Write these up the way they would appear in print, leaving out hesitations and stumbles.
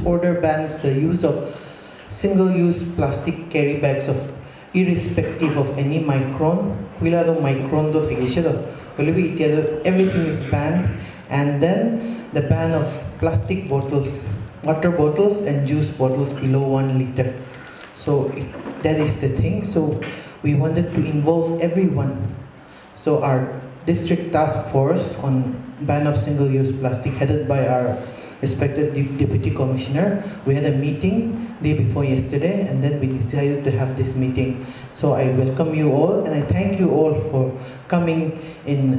order bans the use of single-use plastic carry bags of irrespective of any micron. Everything is banned, and then the ban of plastic bottles, water bottles and juice bottles below 1 liter. So that is the thing. So we wanted to involve everyone. So our district task force on ban of single-use plastic, headed by our respected deputy commissioner, we had a meeting day before yesterday, and then we decided to have this meeting. So I welcome you all, and I thank you all for coming in,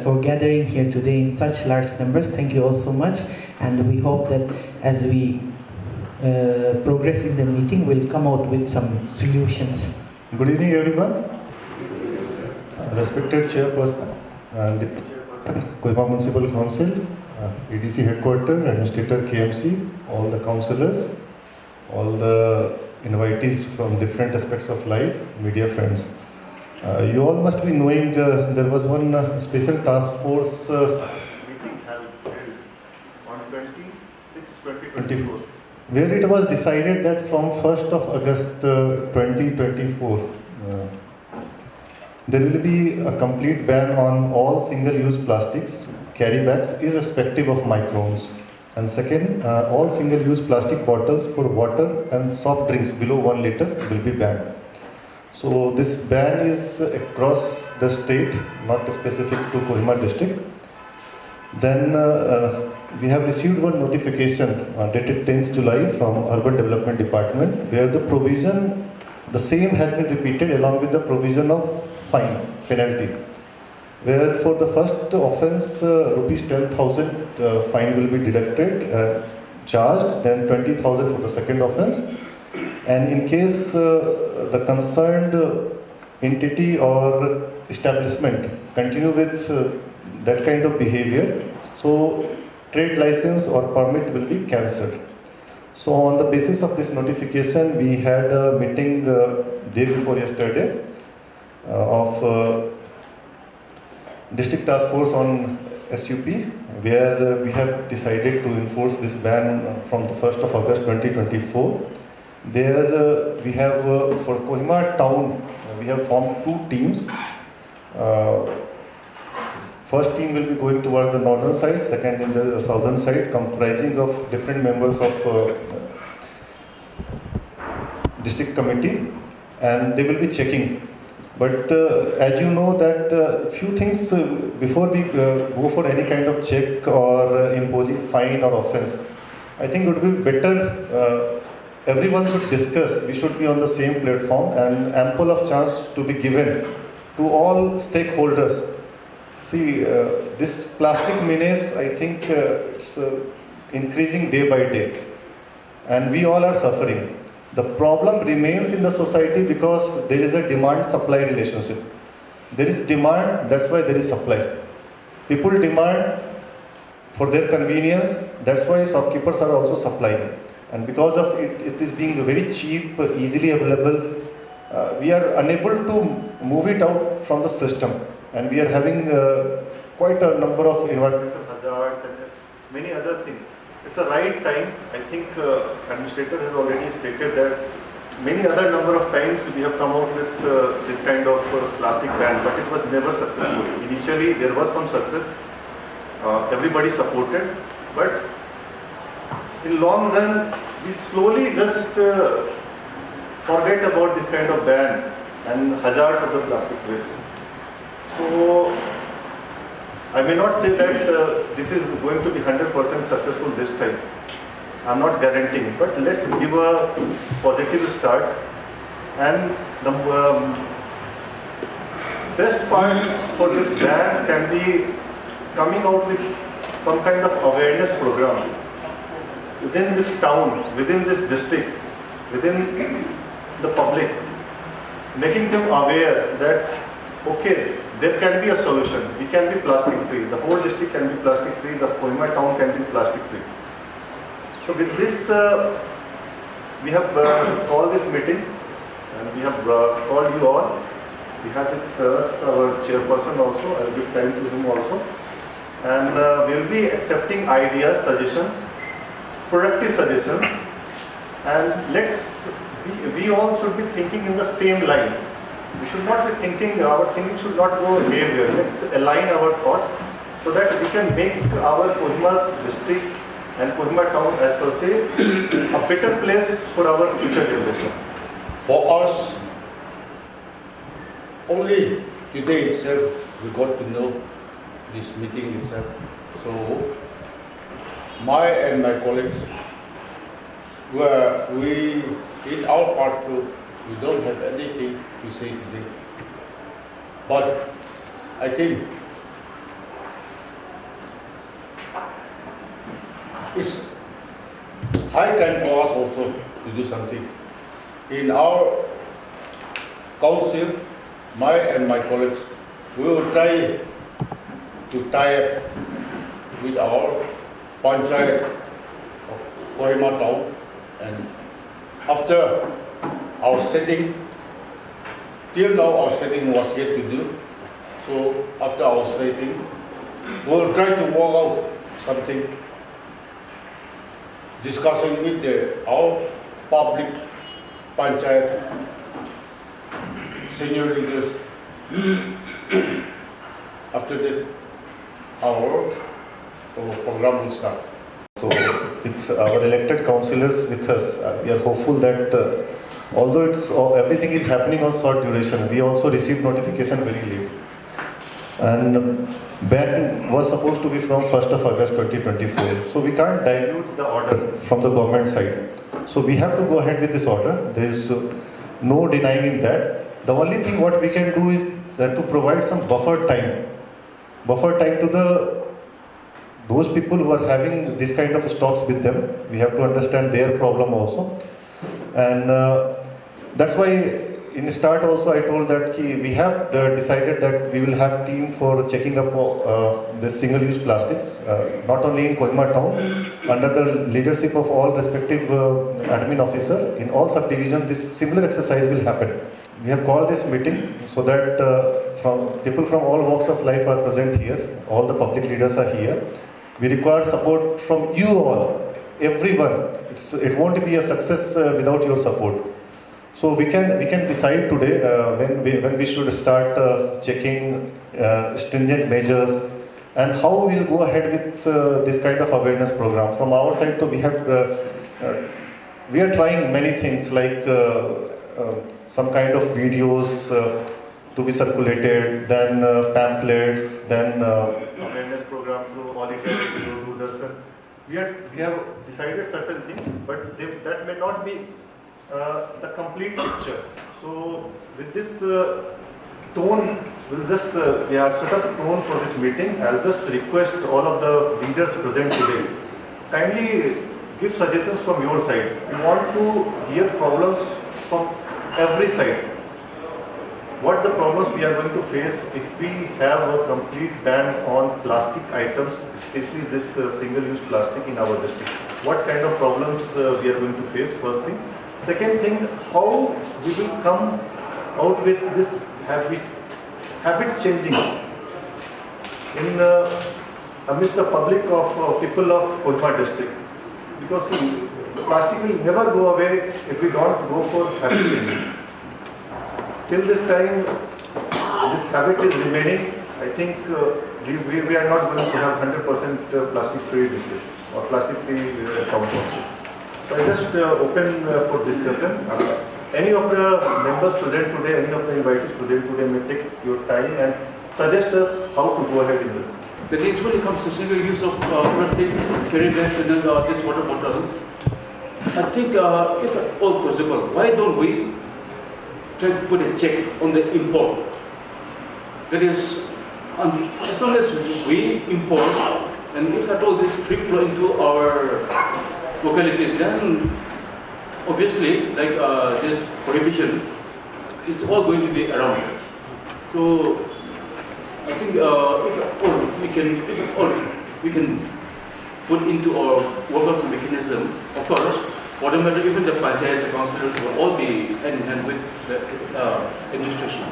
for gathering here today in such large numbers. Thank you all so much, and we hope that as we progress in the meeting, we'll come out with some solutions. Good evening, everyone. Respected Chairperson and Kohima Municipal Council, EDC Headquarters, Administrator KMC, all the councillors, all the invitees from different aspects of life, media friends. You all must be knowing there was one special task force meeting held on 26/2024, where it was decided that from 1st of August 2024, there will be a complete ban on all single-use plastics, carry bags, irrespective of microns. And second, all single-use plastic bottles for water and soft drinks below 1 liter will be banned. So this ban is across the state, not specific to Kohima district. Then we have received one notification dated 10th July from Urban Development Department, where the provision, the same has been repeated along with the provision of fine, penalty, where for the first offence rupees 10,000 fine will be deducted, charged, then 20,000 for the second offence, and in case the concerned entity or establishment continue with that kind of behavior, so trade license or permit will be cancelled. So on the basis of this notification, we had a meeting day before yesterday of District Task Force on SUP, where we have decided to enforce this ban from the 1st of August 2024. There we have, for Kohima town, we have formed 2 teams. First team will be going towards the northern side, second in the southern side, comprising of different members of district committee, and they will be checking. But as you know that few things before we go for any kind of check or imposing fine or offence, I think it would be better everyone should discuss. We should be on the same platform and ample of chance to be given to all stakeholders. See, this plastic menace, I think it's increasing day by day, and we all are suffering. The problem remains in the society because there is a demand-supply relationship. There is demand, that's why there is supply. People demand for their convenience, that's why shopkeepers are also supplying. And because of it is being very cheap, easily available, we are unable to move it out from the system. And we are having quite a number of environmental hazards and many other things. It's the right time. I think administrators have already stated that many other number of times we have come out with this kind of plastic ban, but it was never successful. Initially there was some success, everybody supported, but in long run we slowly just forget about this kind of ban and hazards of the plastic waste. So I may not say that this is going to be 100% successful this time. I'm not guaranteeing, but let's give a positive start. And the best part for this ban can be coming out with some kind of awareness program within this town, within this district, within the public, making them aware that okay, there can be a solution. We can be plastic free. The whole district can be plastic free. The Kohima town can be plastic free. So with this, we have called this meeting, and we have called you all. We have with us our chairperson also. I will give time to him also, and we will be accepting ideas, suggestions, productive suggestions, and we all should be thinking in the same line. We should not be thinking, our thinking should not go haywire. Let's align our thoughts so that we can make our Kohima district and Kohima town, as per se, a better place for our future generation. For us, only today itself we got to know this meeting itself. So, and my colleagues, we in our part group, we don't have anything to say today. But I think it's high time for us also to do something. In our council, and my colleagues, we will try to tie up with our panchayat of Kohima town, and after our setting, till now our setting was yet to do. So after our setting, we will try to work out something, discussing with our public panchayat senior leaders. After that, our program will start. So, with our elected councillors with us, we are hopeful that although everything is happening on short duration, we also received notification very late. And ban was supposed to be from 1st of August 2024. So we can't dilute the order from the government side. So we have to go ahead with this order. There is no denying in that. The only thing what we can do is to provide some buffer time to those people who are having this kind of stocks with them. We have to understand their problem also, and that's why in the start also I told that we have decided that we will have team for checking up the single-use plastics, not only in Kohima town, under the leadership of all respective admin officer in all subdivisions. This similar exercise will happen. We have called this meeting so that people from all walks of life are present here. All the public leaders are here. We require support from you all, everyone. It won't be a success without your support. So we can decide today when we should start checking stringent measures and how we'll go ahead with this kind of awareness program. From our side, so we are trying many things like some kind of videos to be circulated, then pamphlets, then awareness program through all through Darshan. We have decided certain things, but that may not be the complete picture. So with this tone, we have set up a tone for this meeting. I'll just request all of the leaders present today, kindly give suggestions from your side. We want to hear problems from every side. What the problems we are going to face if we have a complete ban on plastic items, especially this single-use plastic in our district. What kind of problems we are going to face, first thing. Second thing, how we will come out with this habit changing in amidst the public of people of Kohima district. Because see, plastic will never go away if we don't go for habit changing. Till this time, this habit is remaining. I think we are not going to have 100% plastic-free district or plastic-free town also. So I just open for discussion. Any of the members present today, any of the invitees present today may take your time and suggest us how to go ahead in this. The next when it comes to single use of plastic, carry bags and then this water bottle, I think if at all possible, why don't we try to put a check on the import? That is, as long as we import, and if at all this free flow into our localities, then obviously, like this prohibition, it's all going to be around. So I think if we can put into our workers mechanism, of course, whatever, even the panchayats, the councillors will all be hand in hand with the administration.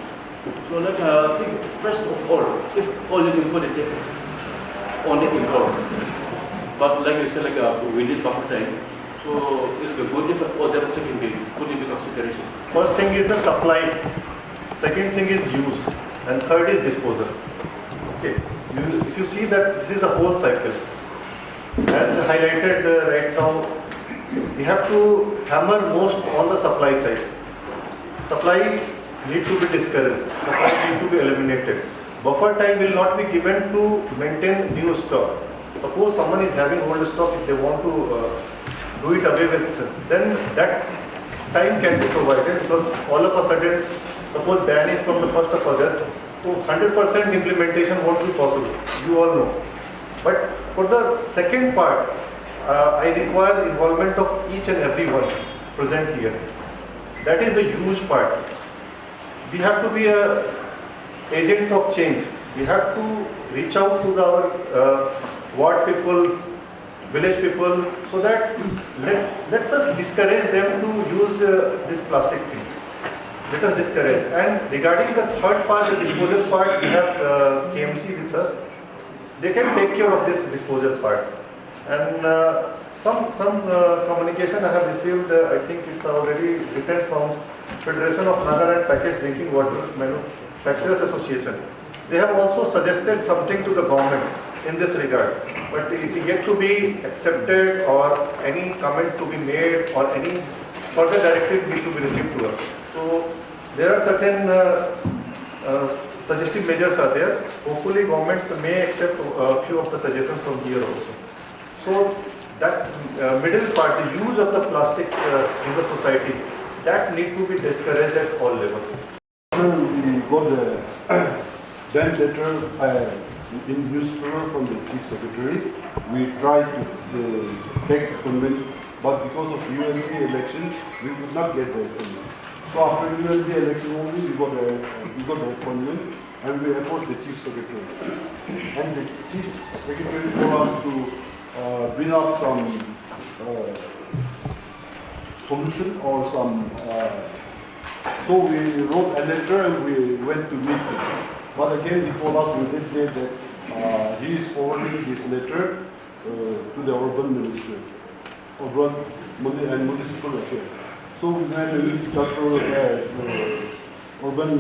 So like, I think first of all, if all you can put a check on the import, But like I said, we need buffer time. So it's good if all that also can be put into consideration. First thing is the supply, second thing is use, and third is disposal. Okay, if you see that this is the whole cycle, as highlighted right now, we have to hammer most on the supply side. Supply need to be discouraged, supply need to be eliminated. Buffer time will not be given to maintain new stock. Suppose someone is having old stock, if they want to do it away with, then that time can be provided, because all of a sudden, suppose ban is from the 1st of August, so 100% implementation won't be possible, you all know. But for the second part, I require involvement of each and every one present here. That is the use part. We have to be agents of change. We have to reach out to our ward people, village people, so that let's us discourage them to use this plastic thing. Let us discourage. And regarding the third part, the disposal part, we have KMC with us. They can take care of this disposal part. And some communication I have received, I think it's already written from Federation of Nagar and Packaged Drinking Water Manufacturers Association. They have also suggested something to the government in this regard, but it is yet to be accepted or any comment to be made or any further directive need to be received to us. So there are certain suggestive measures are there. Hopefully government may accept a few of the suggestions from here also. So that middle part, the use of the plastic in the society, that need to be discouraged at all levels. We got the then letter in newspaper from the Chief Secretary. We tried to take appointment, but because of ULP election, we could not get the appointment. So after ULP election only, we got the appointment, and we approached the Chief Secretary. And the Chief Secretary told us to bring up some solution or some. So we wrote a letter and we went to meet him. But again, he told us with this day that he is forwarding this letter to the urban ministry, urban and municipal affairs. So we went to meet Dr. Urban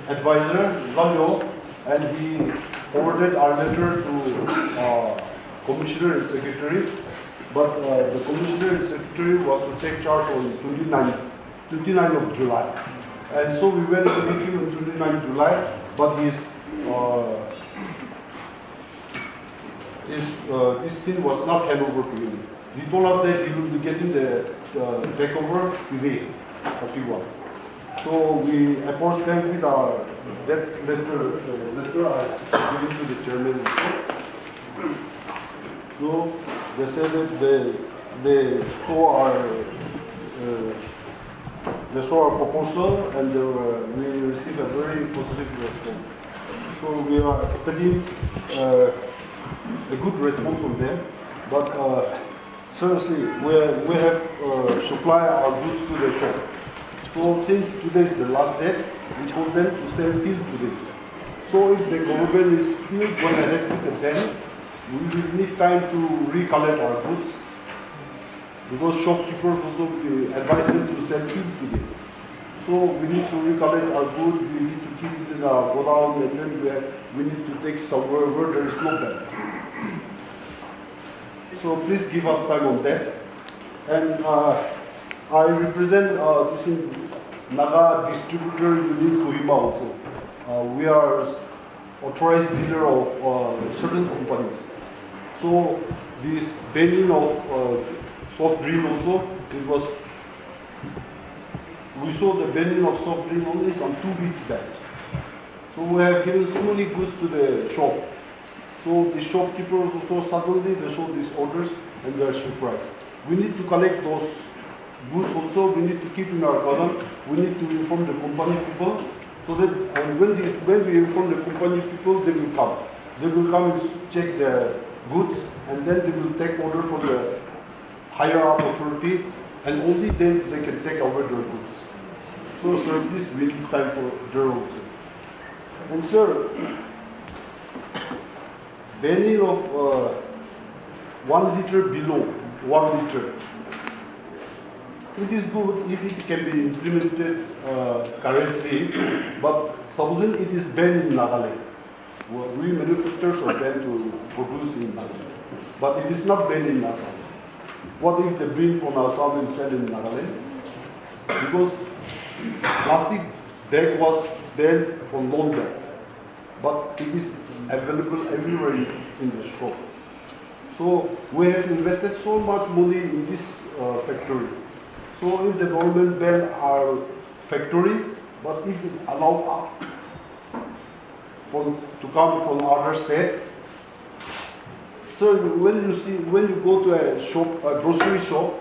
Advisor, Gallo, and he forwarded our letter to Commissioner and Secretary. But the Commissioner and Secretary was to take charge on 29th of July. And so we went to meet him on 29th July, but this thing was not handed over to him. He told us that he will be getting the takeover today, 31. So we approached them with that letter I given to the chairman. So they said that they saw our proposal and we received a very positive response. So we are expecting a good response from them. But seriously, we have supplied our goods to the shop. So since today is the last day, we told them to sell till today. So if the government is still going ahead with the ban, we will need time to recollect our goods, because shopkeepers also advise them to sell till today. So we need to recollect our goods, we need to keep it in our godown, and then we need to take somewhere where there is no ban. So please give us time on that. And I represent this in Naga distributor unit Kohima also. We are authorized dealer of certain companies. So this banning of soft drink also, we saw the banning of soft drink only some 2 weeks back. So we have given so many goods to the shop. So the shopkeepers also suddenly they show these orders and they are surprised. We need to collect those goods also, we need to keep in our column, we need to inform the company people, so that when we inform the company people, they will come. They will come and check the goods, and then they will take order from the higher up authority, and only then they can take over their goods. So sir, please we need time for their also. And sir, banning of 1 liter below 1 liter. It is good if it can be implemented currently, but supposing it is banned in Nagaland. Well, we manufacturers are banned to produce in Nagaland, but it is not banned in Assam. What if they bring from Assam and sell in Nagaland? Because plastic bag was banned from long back, but it is available everywhere in the shop. So we have invested so much money in this factory. So if the government ban our factory, but if it allow to come from other state, so when you go to a shop, a grocery shop,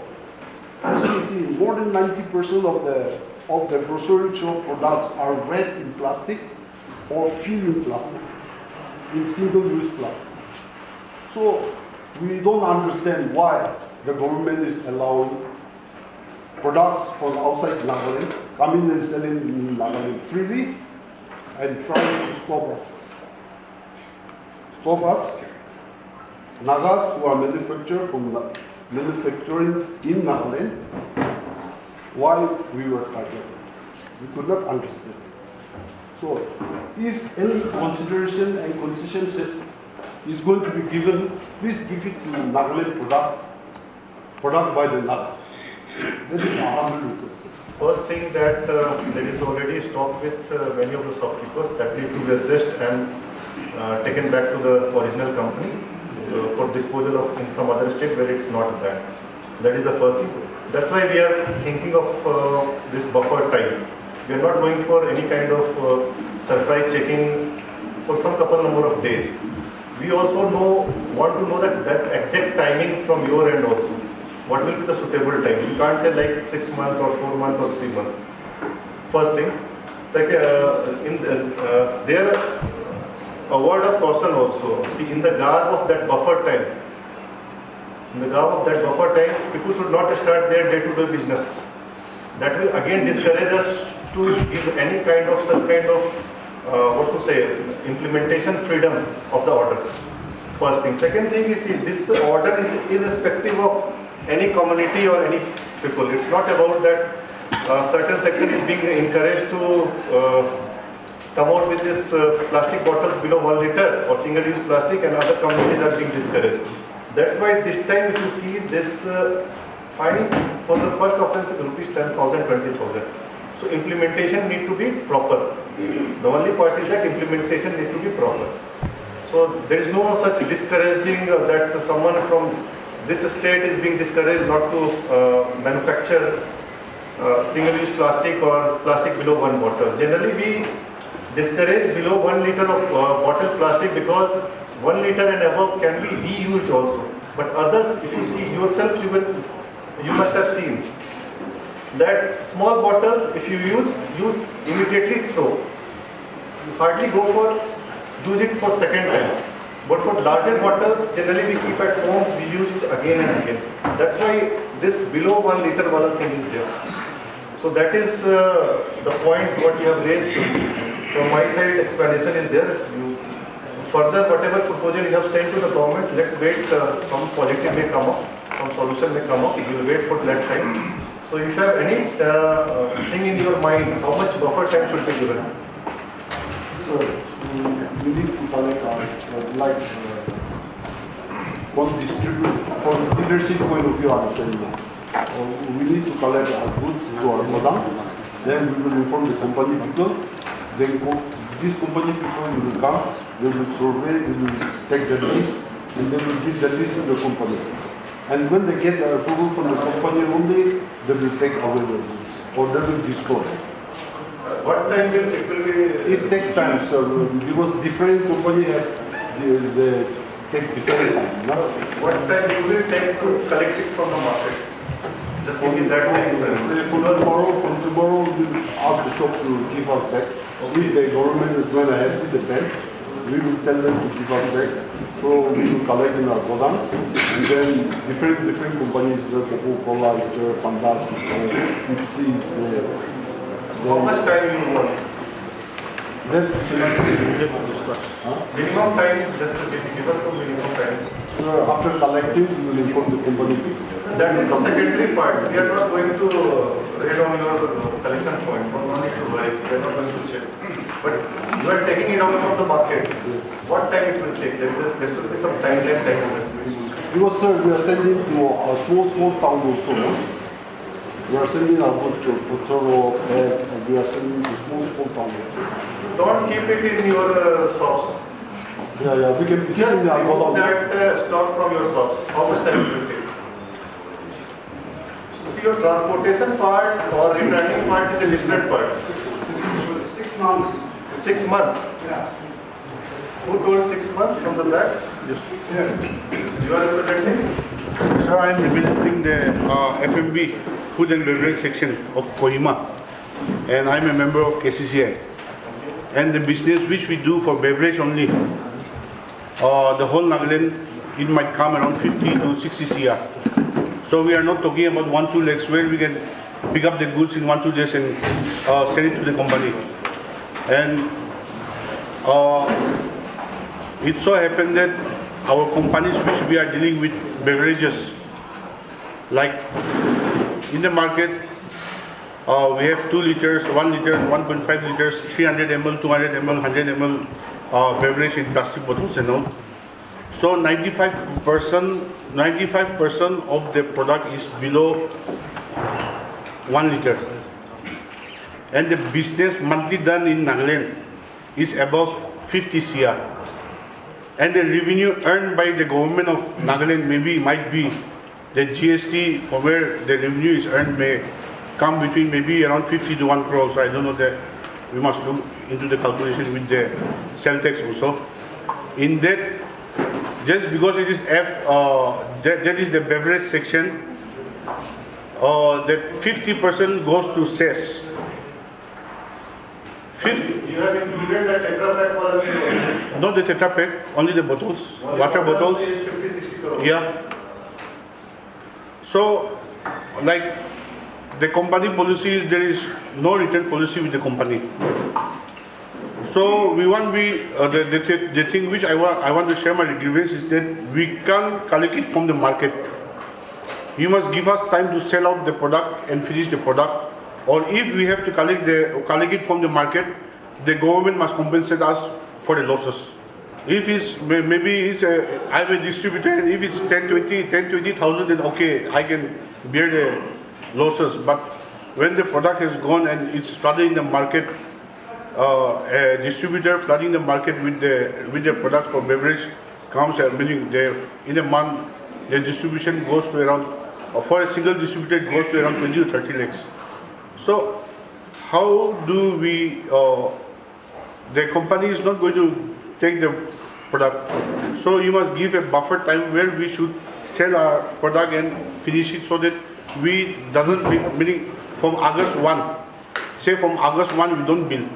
you see more than 90% of the grocery shop products are wrapped in plastic or filled in plastic, in single-use plastic. So we don't understand why the government is allowing products from outside Nagaland coming and selling in Nagaland freely and trying to stop us. Stop us, Nagas who are manufacturing in Nagaland, why we were targeted. We could not understand. So if any consideration and concession is going to be given, please give it to Nagaland product by the Nagas. That is our request. First thing that there is already stock with many of the shopkeepers that need to be assessed and taken back to the original company for disposal of in some other state where it's not that. That is the first thing. That's why we are thinking of this buffer time. We are not going for any kind of surprise checking for some couple number of days. We also want to know that exact timing from your end also. What will be the suitable time? You can't say like 6 months or 4 months or 3 months. First thing. Second, there a word of caution also. See, in the garb of that buffer time, people should not start their day-to-day business. That will again discourage us to give any kind of such kind of implementation freedom of the order. First thing. Second thing is, see, this order is irrespective of any community or any people. It's not about that certain section is being encouraged to come out with this plastic bottles below 1 liter or single-use plastic, and other communities are being discouraged. That's why this time if you see this fine for the first offence is rupees 10,000, 20,000. So implementation need to be proper. The only part is that implementation need to be proper. So there is no such discouraging that someone from this state is being discouraged not to manufacture single-use plastic or plastic below 1 bottle. Generally we discourage below 1 liter of bottle plastic because 1 liter and above can be reused also. But others, if you see yourself, you must have seen that small bottles, if you use, you immediately throw. You hardly go for use it for second times. But for larger bottles, generally we keep at home, we use it again and again. That's why this below 1 liter wala thing is there. So that is the point what you have raised. From my side, explanation is there. Further, whatever proposal you have sent to the government, let's wait, some positive may come up, some solution may come up, we will wait for that time. So if you have any thing in your mind, how much buffer time should be given? So, we need to collect from leadership point of view, we need to collect our goods to our godown, then we will inform the company people, then these company people will come, they will survey, they will take the list, and they will give the list to the company. And when they get the approval from the company only, they will take away the goods, or they will destroy. What time will it will be? It takes time, sir, because different companies have they take different time. No? What time you will take to collect it from the market? Just give me that time. From tomorrow, we will ask the shop to give us back. If the government is going ahead with the ban, we will tell them to give us back. So we will collect in our godown, and then different companies, Coca-Cola is there, Fanta is there, Pepsi is there. How much time you want? Then we will discuss. Minimum time, just to give us some minimum time. After collecting, you will inform the company. That is the secondary part. We are not going to raid on your collection point. No need to worry. We are not going to check. But you are taking it out from the market. What time it will take? There should be some timeline. Because sir, we are sending to a small town also. We are sending our goods to Futsoro and we are sending to small town also. Don't keep it in your shops. Yeah, we can Just in the remove that stock from your shops. How much time it will take? See, your transportation part or returning part is a different part. 6 months. 6 months. Yeah. Who told 6 months from the back? Yes. You are representing? Sir, I am representing the FMB, Food and Beverage section of Kohima, and I am a member of KCCI. And the business which we do for beverage only, the whole Nagaland, it might come around 50 to 60 CR. So we are not talking about 1-2 legs where we can pick up the goods in 1-2 days and sell it to the company. And it so happened that our companies which we are dealing with beverages, like in the market, we have 2 liters, 1 liter, 1.5 liters, 300 ml, 200 ml, 100 ml beverage in plastic bottles and all. So 95% of the product is below 1 liter. And the business monthly done in Nagaland is above 50 CR. And the revenue earned by the government of Nagaland might be the GST for where the revenue is earned may come between maybe around 50 to 1 crore. So I don't know that we must look into the calculation with the sell tax also. In that, just because it is that is the beverage section, that 50% goes to cess. You have included the Tetra Pak policy. Not the Tetra Pak, only the bottles, water bottles. 50-60 crore. Yeah. So, like the company policy is there is no return policy with the company. So we want the thing which I want to share my grievance is that we can't collect it from the market. You must give us time to sell out the product and finish the product. Or if we have to collect it from the market, the government must compensate us for the losses. If it's maybe I'm a distributor, and if it's 10-20,000, then okay, I can bear the losses. But when the product has gone and it's flooding the market, a distributor flooding the market with the products for beverage comes, meaning in a month the distribution goes to around, for a single distributor it goes to around 20 to 30 lakhs. So how do we, the company is not going to take the product. So you must give a buffer time where we should sell our product and finish it so that we meaning from August 1, say from August 1 we don't bill.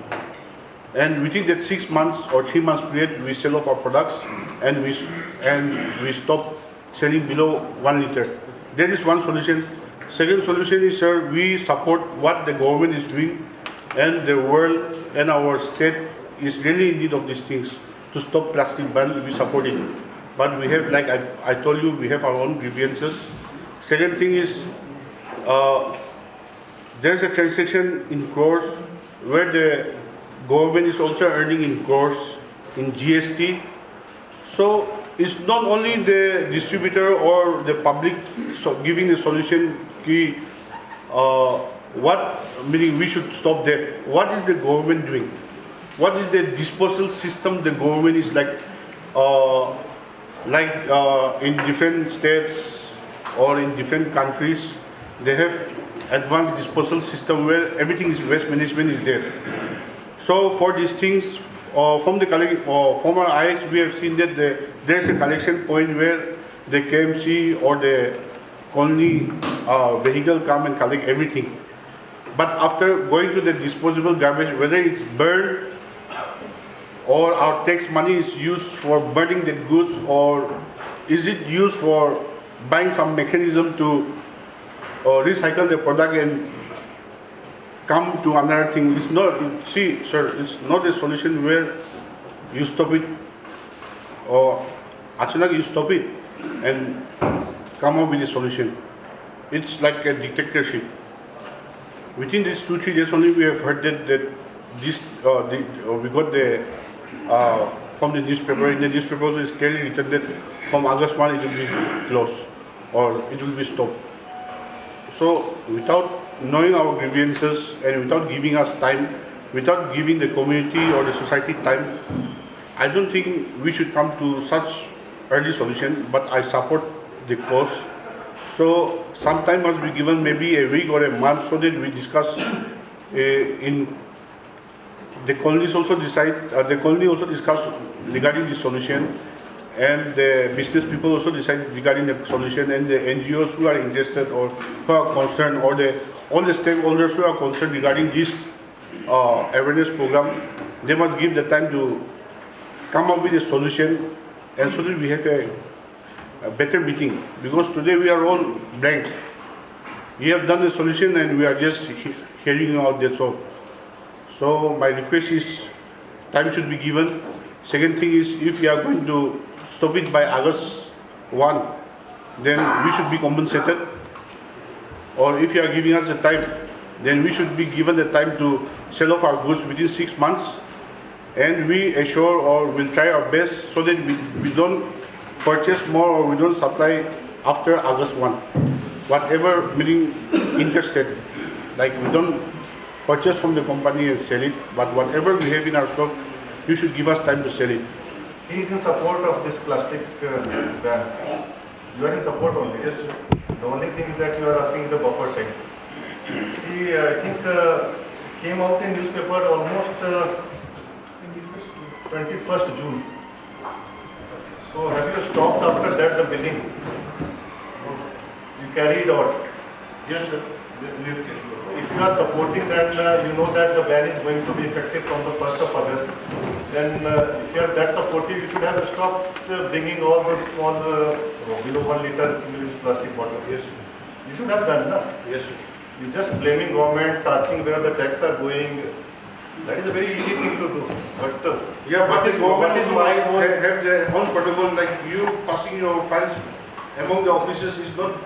And within that 6 months or 3 months period we sell off our products and we stop selling below 1 liter. That is one solution. Second solution is, sir, we support what the government is doing, and the world and our state is really in need of these things. To stop plastic ban, we support it. But we have, like I told you, we have our own grievances. Second thing is, there's a transaction in crores where the government is also earning in crores in GST. So it's not only the distributor or the public giving the solution. Meaning we should stop that. What is the government doing? What is the disposal system the government is in different states or in different countries? They have advanced disposal system where everything is waste management is there. So for these things, from our eyes, we have seen that there's a collection point where the KMC or the only vehicle come and collect everything. But after going to the disposable garbage, whether it's burned or our tax money is used for burning the goods, or is it used for buying some mechanism to recycle the product and come to another thing. It's not, see, sir, it's not a solution where you stop it or actually you stop it and come up with a solution. It's like a dictatorship. Within these 2-3 days only, we have heard that this we got the from the newspaper. In the newspaper also is clearly written that from August 1 it will be closed or it will be stopped. So without knowing our grievances and without giving us time, without giving the community or the society time, I don't think we should come to such early solution. But I support the cause. So some time must be given, maybe a week or a month, so that we discuss in the colonies also decide. The colony also discuss regarding the solution, and the business people also decide regarding the solution, and the NGOs who are interested or who are concerned, or all the stakeholders who are concerned regarding this awareness program, they must give the time to come up with a solution, and so that we have a better meeting. Because today we are all blank. We have done the solution and we are just hearing out, that's all. So my request is time should be given. Second thing is, if we are going to stop it by August 1, then we should be compensated. Or if you are giving us the time, then we should be given the time to sell off our goods within 6 months. And we assure or will try our best so that we don't purchase more or we don't supply after August 1. Whatever meaning interested, like we don't purchase from the company and sell it, but whatever we have in our stock, you should give us time to sell it. He is in support of this plastic ban. You are in support only. Yes, sir. The only thing that you are asking is the buffer time. See, I think came out in newspaper almost 21st June. So have you stopped after that the billing? You carried out? Yes, sir. If you are supporting that, you know that the ban is going to be effective from the 1st of August. Then if you are that supportive, you should have stopped bringing all those small below 1 liter single-use plastic bottles. Yes, sir. You should have done, no? Yes, sir. You're just blaming government, asking where the tax are going. That is a very easy thing to do. But yeah, but the government is my own. Have their own protocol, like you passing your files among the officers is not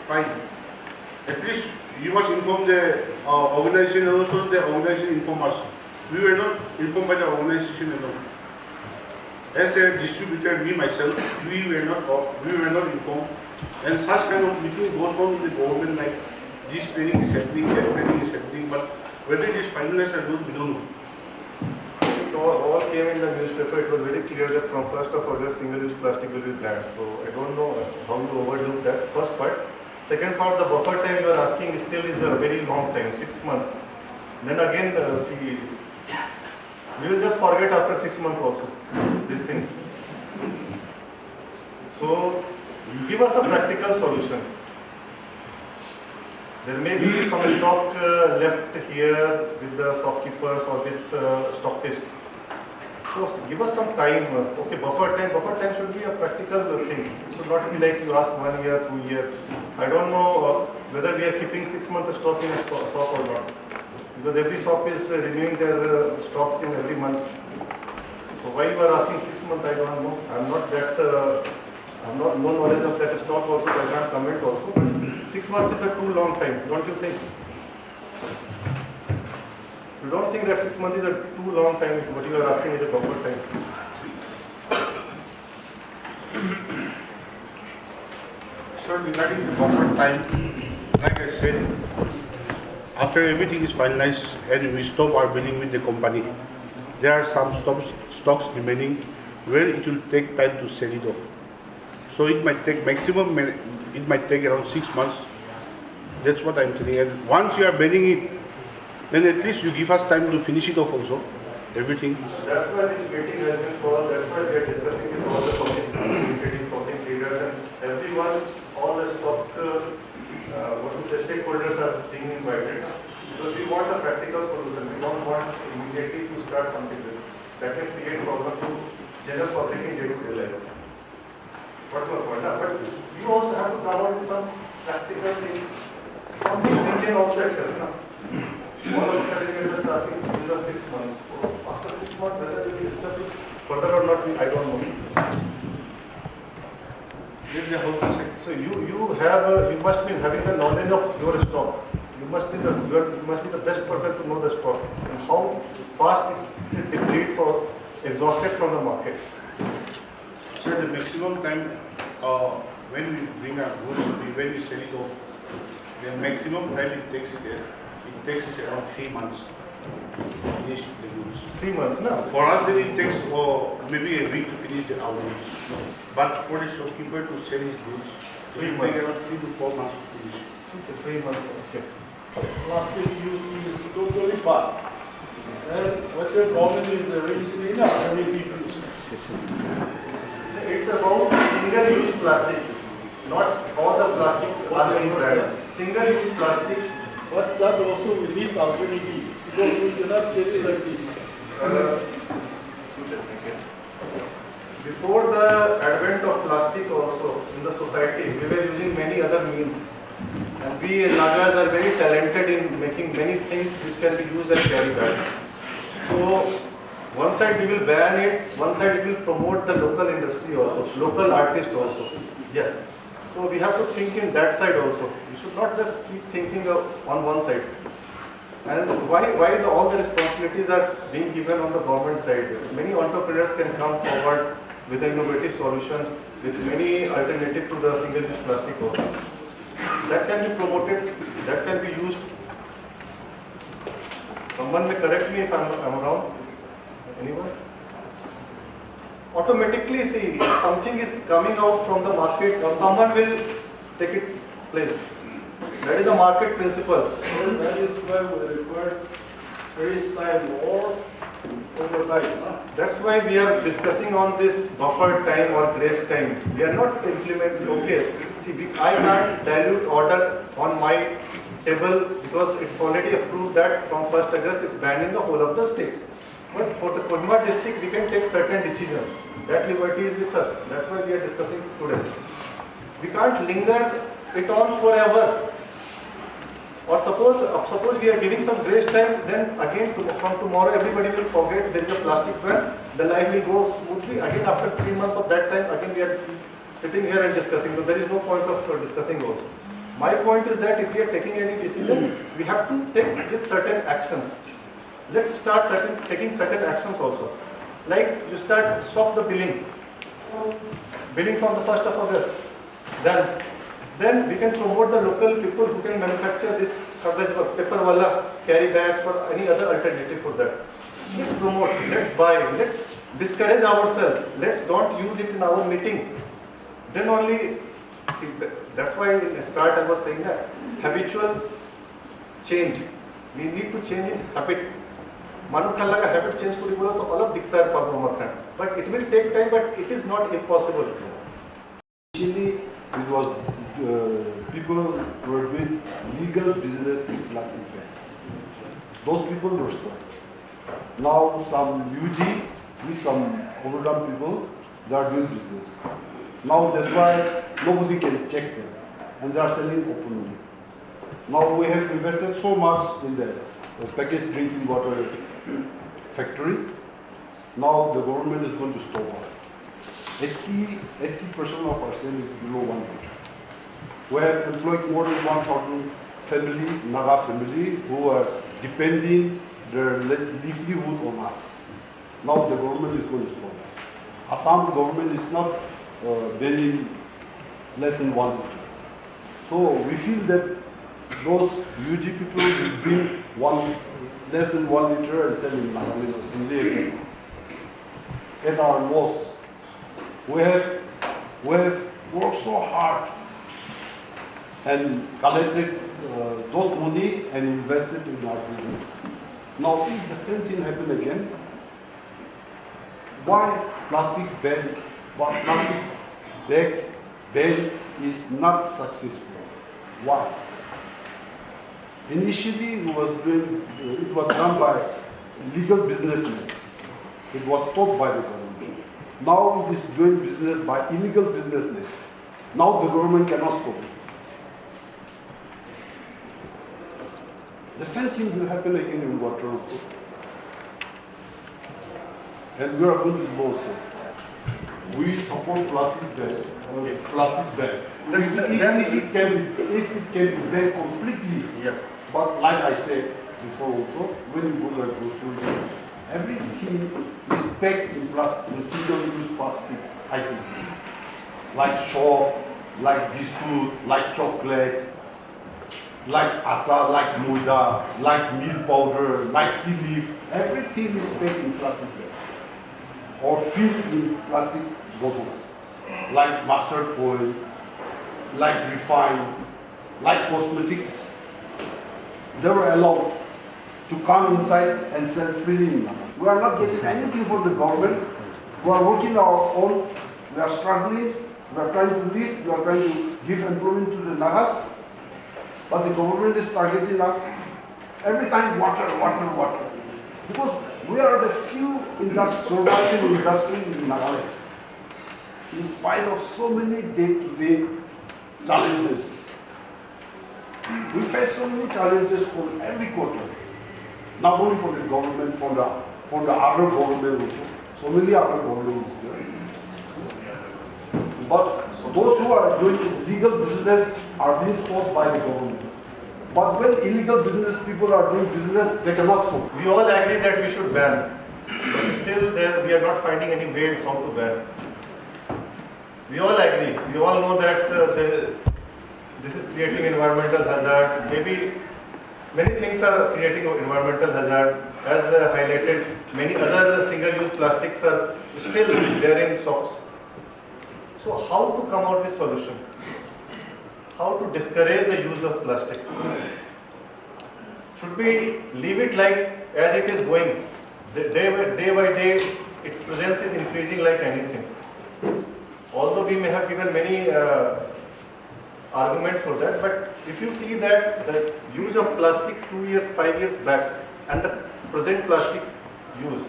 fine. At least you must inform the organization, and also the organization inform us. We were not informed by the organization alone. As a distributor, me myself, we were not informed. And such kind of meeting goes on in the government, like this planning is happening, that planning is happening, but whether it is finalized or not, we don't know. It all came in the newspaper. It was very clear that from 1st of August, single-use plastic will be banned. So I don't know how you overlook that first part. Second part, the buffer time you are asking still is a very long time, 6 months. Then again, see, we will just forget after 6 months also these things. So give us a practical solution. There may be some stock left here with the shopkeepers or with stockists. So give us some time. Okay, buffer time should be a practical thing. It should not be like you ask 1 year, 2 years. I don't know whether we are keeping 6 months of stock in a shop or not. Because every shop is renewing their stocks in every month. So why you are asking 6 months, I don't know. I'm not that. I'm not no knowledge of that stock also, so I can't comment also. But 6 months is a too long time, don't you think? You don't think that 6 months is a too long time? What you are asking is a buffer time. So regarding the buffer time, like I said, after everything is finalized and we stop our billing with the company, there are some stocks remaining where it will take time to sell it off. So it might take around 6 months. That's what I'm telling. And once you are banning it, then at least you give us time to finish it off also, everything. That's why this meeting has been called. That's why we are discussing with all the public leaders and everyone, all the stock, stakeholders are being invited. Because we want a practical solution. We don't want immediately to start something that can create problem to general public in day-to-day life. But you also have to come out with some practical things, something we can also accept. All of a sudden we are just asking in the 6 months. So after 6 months, whether we will discuss it further or not, I don't know. So you must be having the knowledge of your stock. You must be the best person to know the stock and how fast it depletes or exhausted from the market. So the maximum time when we bring our goods, when we sell it off, the maximum time it takes us around 3 months to finish the goods. 3 months, no? For us, then it takes maybe a week to finish our goods. But for the shopkeeper to sell his goods, it will take around 3 to 4 months to finish. Okay, 3 months, okay. Plastic use is totally bad. And what the government is arranging in alternative use. It's about single-use plastic, not all the plastics are being banned. Single-use plastic. But that also we need alternative because we cannot get it like this. Before the advent of plastic also in the society, we were using many other means. And we Nagas are very talented in making many things which can be used as carry bags. So one side we will ban it, one side we will promote the local industry also, local artist also. Yeah. So we have to think in that side also. We should not just keep thinking on one side. And why all the responsibilities are being given on the government side? Many entrepreneurs can come forward with an innovative solution, with many alternatives to the single-use plastic also. That can be promoted, that can be used. Someone may correct me if I'm wrong. Anyone? Automatically, see, if something is coming out from the market, someone will take its place. That is the market principle. So that is why we require freeze time or overtime. That's why we are discussing on this buffer time or grace time. We are not implementing, okay. See, I can't dilute order on my table because it's already approved that from 1st August it's banned in the whole of the state. But for the Kohima district, we can take certain decisions. That liberty is with us. That's why we are discussing today. We can't linger it on forever. Or suppose we are giving some grace time, then again from tomorrow everybody will forget there is a plastic ban. The life will go smoothly. Again after 3 months of that time, again we are sitting here and discussing. So there is no point of discussing also. My point is that if we are taking any decision, we have to take with certain actions. Let's start taking certain actions also. Like you stop the billing from the 1st of August. Then we can promote the local people who can manufacture this paper wala, carry bags or any other alternative for that. Let's promote, let's buy, let's discourage ourselves. Let's don't use it in our meeting. Then only, see, that's why in the start I was saying that habitual change. We need to change in habit. Manu khalla ka habit change kuri bola to alag dikhta hai problem. But it will take time, but it is not impossible. Initially, it was people were doing legal business with plastic bag. Those people were stopped. Now some UG with some overdone people, they are doing business. Now that's why nobody can check them, and they are selling openly. Now we have invested so much in the packaged drinking water factory. Now the government is going to stop us. 80% of our sale is below 1 liter. We have employed more than 1,000 family, Naga family, who are depending their livelihood on us. Now the government is going to stop us. Assam government is not banning less than 1 liter. So we feel that those UG people will bring less than 1 liter and sell in Nagaland in the at our loss. We have worked so hard and collected those money and invested in our business. Now if the same thing happen again, why plastic bag ban is not successful? Why? Initially it was done by legal businessmen. It was stopped by the government. Now it is doing business by illegal businessmen. Now the government cannot stop it. The same thing will happen again in water also. And we are going to do also. We support plastic bag. If it can be banned completely, but like I said before also, when you go to a grocery store, everything is packed in plastic, in single-use plastic items. Like shop, like biscuit, like chocolate, like atta, like moida, like milk powder, like tea leaf. Everything is packed in plastic bag or filled in plastic bottles, like mustard oil, like refined, like cosmetics. They were allowed to come inside and sell freely. We are not getting anything from the government. We are working our own. We are struggling. We are trying to live. We are trying to give employment to the Nagas. But the government is targeting us. Every time water. Because we are the few surviving industry in Nagaland. In spite of so many day-to-day challenges. We face so many challenges from every quarter. Not only from the government, from the other government also. So many other governments there. But those who are doing illegal business are being stopped by the government. But when illegal business people are doing business, they cannot stop. We all agree that we should ban, but still we are not finding any way how to ban. We all agree. We all know that this is creating environmental hazard. Maybe many things are creating environmental hazard. As highlighted, many other single-use plastics are still there in shops. So how to come out with solution? How to discourage the use of plastic? Should we leave it like as it is going? Day by day, its presence is increasing like anything. Although we may have given many arguments for that, but if you see that the use of plastic 2 years, 5 years back and the present plastic use,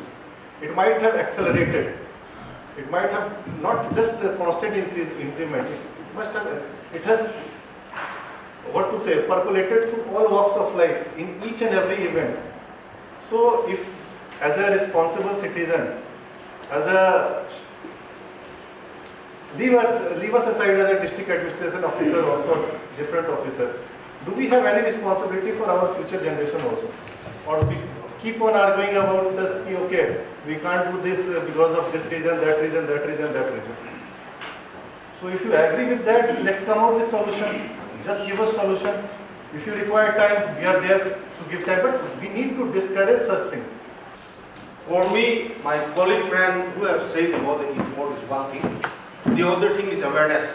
it might have accelerated. It might have not just a constant increment. It has, what to say, percolated through all walks of life in each and every event. So if as a responsible citizen, as a leave us aside as a district administration officer, also different officer, do we have any responsibility for our future generation also? Or we keep on arguing about this, okay, we can't do this because of this reason, that reason, that reason, that reason. So if you agree with that, let's come out with solution. Just give us solution. If you require time, we are there to give time, but we need to discourage such things. For me, my colleague friend who have said about the import is one thing. The other thing is awareness.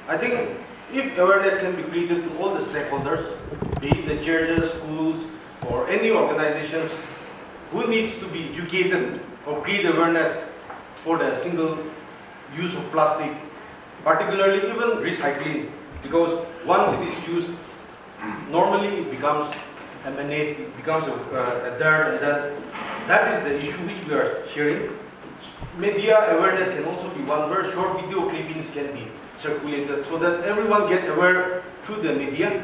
I think if awareness can be created to all the stakeholders, be it the churches, schools, or any organizations who needs to be educated or create awareness for the single use of plastic, particularly even recycling, because once it is used, normally it becomes a menace, it becomes a dirt, and that is the issue which we are sharing. Media awareness can also be one where short video clippings can be circulated so that everyone gets aware through the media,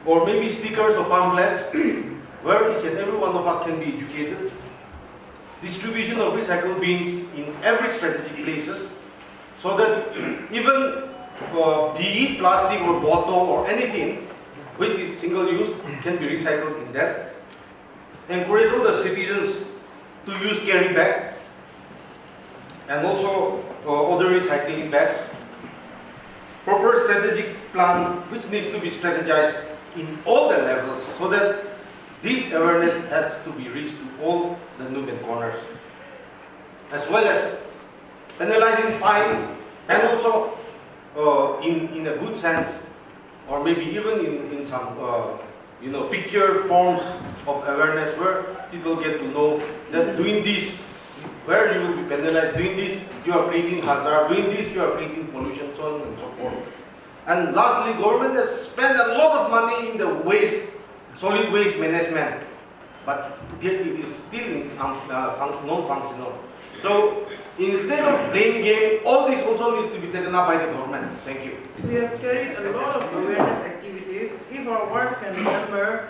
or maybe stickers or pamphlets where each and every one of us can be educated. Distribution of recycled bins in every strategic places so that even be it plastic or bottle or anything which is single use can be recycled in that. Encourage all the citizens to use carry bag and also other recycling bags. Proper strategic plan which needs to be strategized in all the levels so that this awareness has to be reached to all the nook and corners, as well as penalizing fine and also in a good sense, or maybe even in some picture forms of awareness where people get to know that doing this, where you will be penalized, doing this you are creating hazard, doing this you are creating pollution, so on and so forth. And lastly, government has spent a lot of money in the waste, solid waste management, but it is still non-functional. So instead of playing game, all this also needs to be taken up by the government. Thank you. We have carried a lot of awareness activities. If our wife can remember,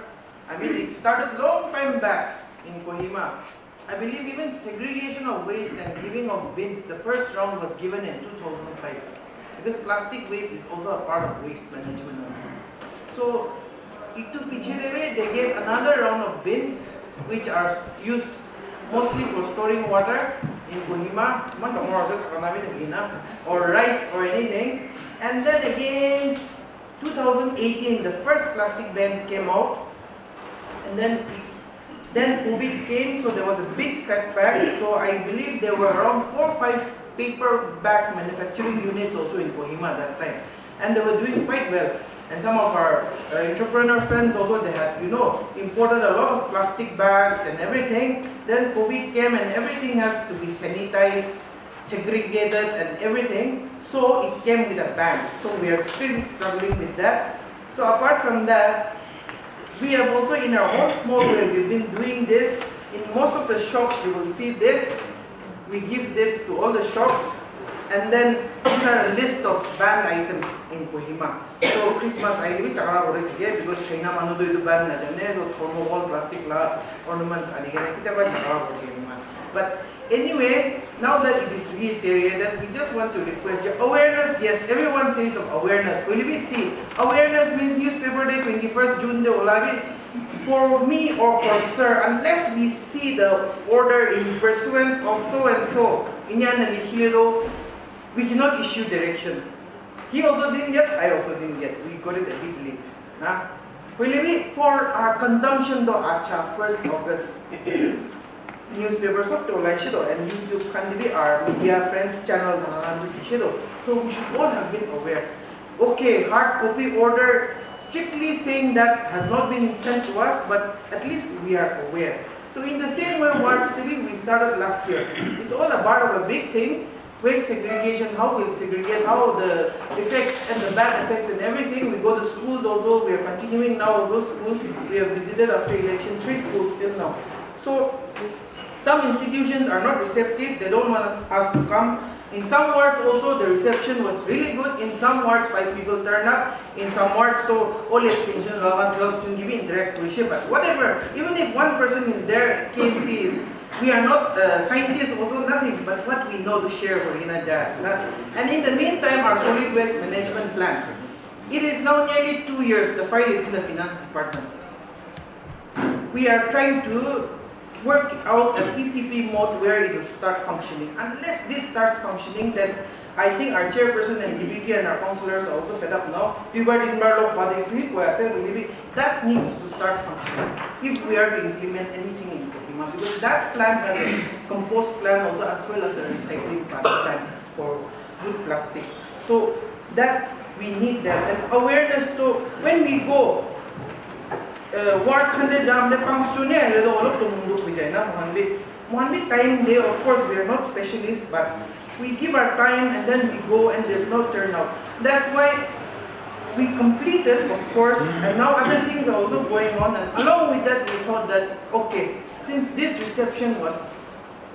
I mean, it started long time back in Kohima. I believe even segregation of waste and giving of bins, the first round was given in 2005. Because plastic waste is also a part of waste management. So, they gave another round of bins, which are used mostly for storing water in Kohima, or rice or anything. And then again, 2018, the first plastic ban came out. And then COVID came, so there was a big setback. So I believe there were around 4 or 5 paper bag manufacturing units also in Kohima that time. And they were doing quite well. And some of our entrepreneur friends also, they had, imported a lot of plastic bags and everything. Then COVID came and everything had to be sanitized, segregated and everything. So it came with a ban. So we are still struggling with that. So apart from that, we have also in our own small way, we've been doing this. In most of the shops, you will see this. We give this to all the shops. And then these are a list of banned items in Kohima. So Christmas I live because China manu do ban na jane so thermocol plastic la ornaments ani gane kita ba chakra but anyway, now that it is reiterated, we just want to request your awareness. Yes, everyone says of awareness. Will we see awareness means newspaper day 21st June de olabi for me or for sir, unless we see the order in pursuance of so and so we cannot issue direction. He also didn't get, I also didn't get. We got it a bit late. Nah? For our consumption, though, 1st August, newspapers of Tola and YouTube can be our media friends channel. So we should all have been aware. Okay, hard copy order, strictly saying that has not been sent to us, but at least we are aware. So in the same way, what we started last year. It's all a part of a big thing. Waste segregation, how we'll segregate, how the effects and the bad effects and everything. We go to schools also, we are continuing now those schools. We have visited after election 3 schools till now. So some institutions are not receptive, they don't want us to come. In some wards also the reception was really good. In some wards 5 people turned up. In some wards so all expansion 12 students give interact with but whatever, even if one person is there, KMC is we are not scientists, also nothing, but what we know to share for Jazz. And in the meantime, our solid waste management plan. It is now nearly 2 years, the file is in the finance department. We are trying to work out a PPP mode where it will start functioning. Unless this starts functioning, then I think our chairperson and DBP and our councillors are also fed up now. That needs to start functioning if we are to implement anything in Kohima, because that plan has a compost plan also as well as a recycling plan for good plastics. So that we need that and awareness. So when we go, work jam the comes to time day. Of course, we are not specialists, but we give our time and then we go and there's no turnout. That's why we completed, of course, and now other things are also going on. And along with that, we thought that, okay, since this reception was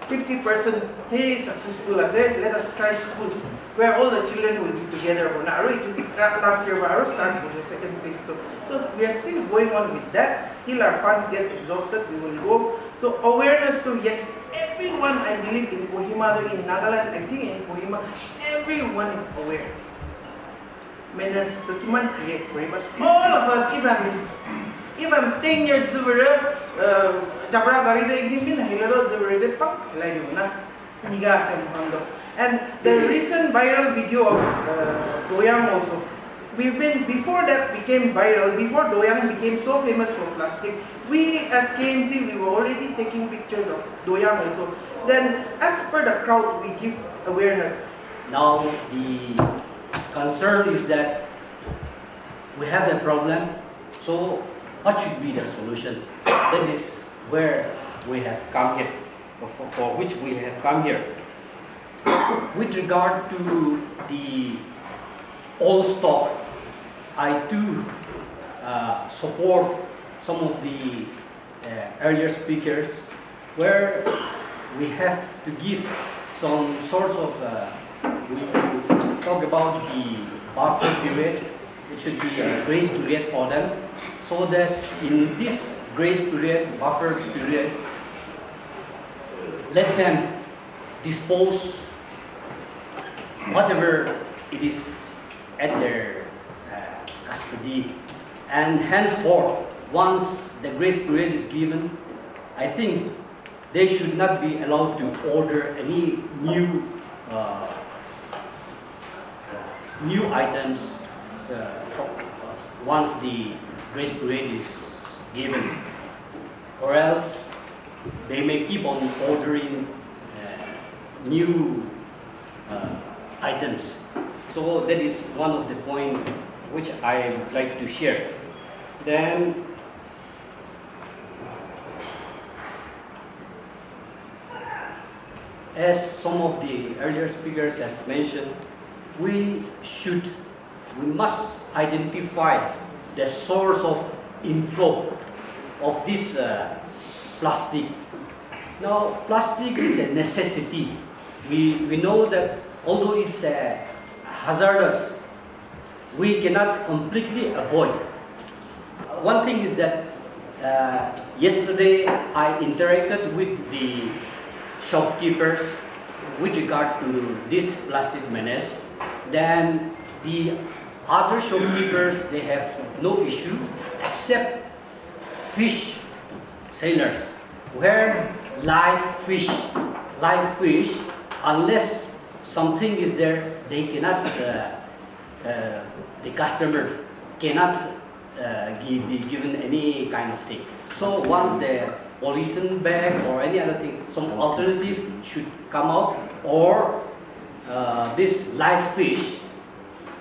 50% hey, successful, let us try schools where all the children will be together. Last year, we started with the second phase. So we are still going on with that. Till our funds get exhausted, we will go. So awareness to, yes, everyone, I believe in Kohima, in Nagaland, I think in Kohima, everyone is aware. Menace to create for but all of us, if I'm staying near Zubura, Jabra Barida, and the recent viral video of Doyang also. Before that became viral, before Doyang became so famous for plastic, we as KMC, we were already taking pictures of Doyang also. Then as per the crowd, we give awareness. Now the concern is that we have a problem, so what should be the solution? That is where we have come here, for which we have come here. With regard to the old stock, I do support some of the earlier speakers where we have to give some sorts of, we need to talk about the buffer period. It should be a grace period for them, so that in this grace period, buffer period, let them dispose whatever it is at their custody. And henceforth, once the grace period is given, I think they should not be allowed to order any new items once the grace period is given, or else they may keep on ordering new items. So that is one of the points which I would like to share. Then as some of the earlier speakers have mentioned, we must identify the source of inflow of this plastic. Now, plastic is a necessity. We know that although it's hazardous, we cannot completely avoid. One thing is that yesterday I interacted with the shopkeepers with regard to this plastic menace. Then the other shopkeepers, they have no issue except fish sellers, where live fish, unless something is there, they cannot, the customer cannot be given any kind of thing. So once the polythene bag or any other thing, some alternative should come out, or this live fish,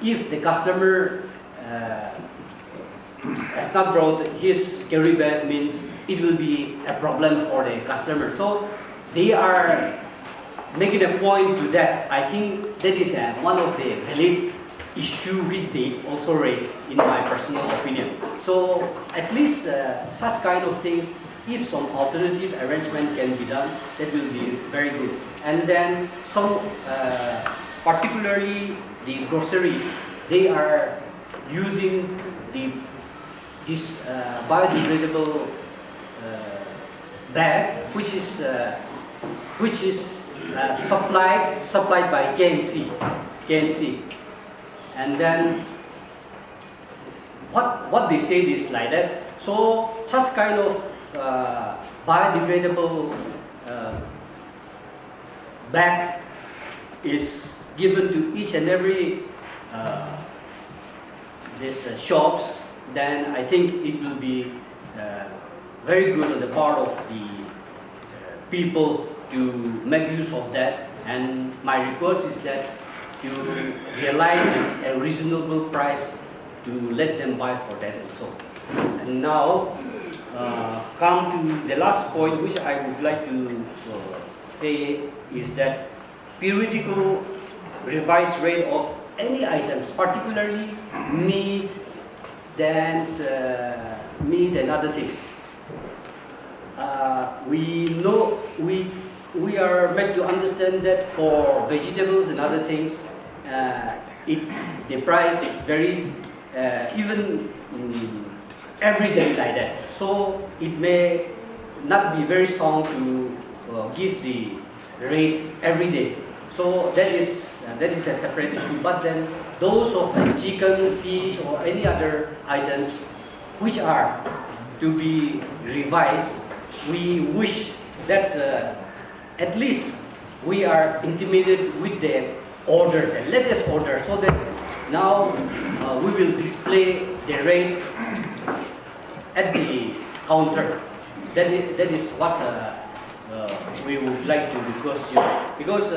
if the customer has not brought his carry bag, means it will be a problem for the customer. So they are making a point to that. I think that is one of the valid issue which they also raised, in my personal opinion. So at least such kind of things, if some alternative arrangement can be done, that will be very good. And then some, particularly the groceries, they are using this biodegradable bag, which is supplied by KMC. And then what they say is like that. So such kind of biodegradable bag is given to each and every these shops. Then I think it will be very good on the part of the people to make use of that. And my request is that you realize a reasonable price to let them buy for that also. And now come to the last point, which I would like to say is that periodical revised rate of any items, particularly meat, and other things. We know we are made to understand that for vegetables and other things, the price varies even every day like that. So it may not be very sound to give the rate every day. So that is a separate issue. But then those of chicken, fish, or any other items which are to be revised, we wish that at least we are intimated with the order, the latest order, so that now we will display the rate at the counter. That is what we would like to request you, because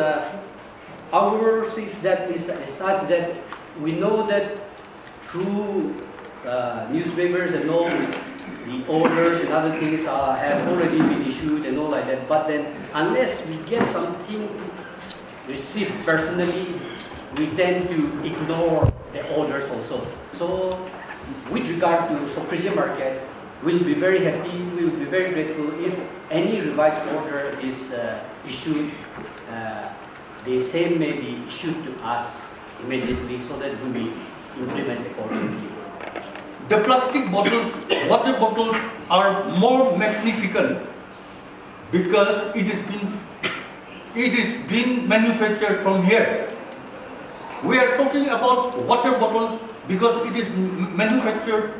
ours is such that we know that through newspapers and all, the orders and other things have already been issued and all like that. But then, unless we get something received personally, we tend to ignore the orders also. So, with regard to Christian market, we'll be very happy, we will be very grateful if any revised order is issued. The same may be issued to us immediately, so that we implement accordingly. the plastic bottles, water bottles are more magnificent because it is being manufactured from here. We are talking about water bottles because it is manufactured,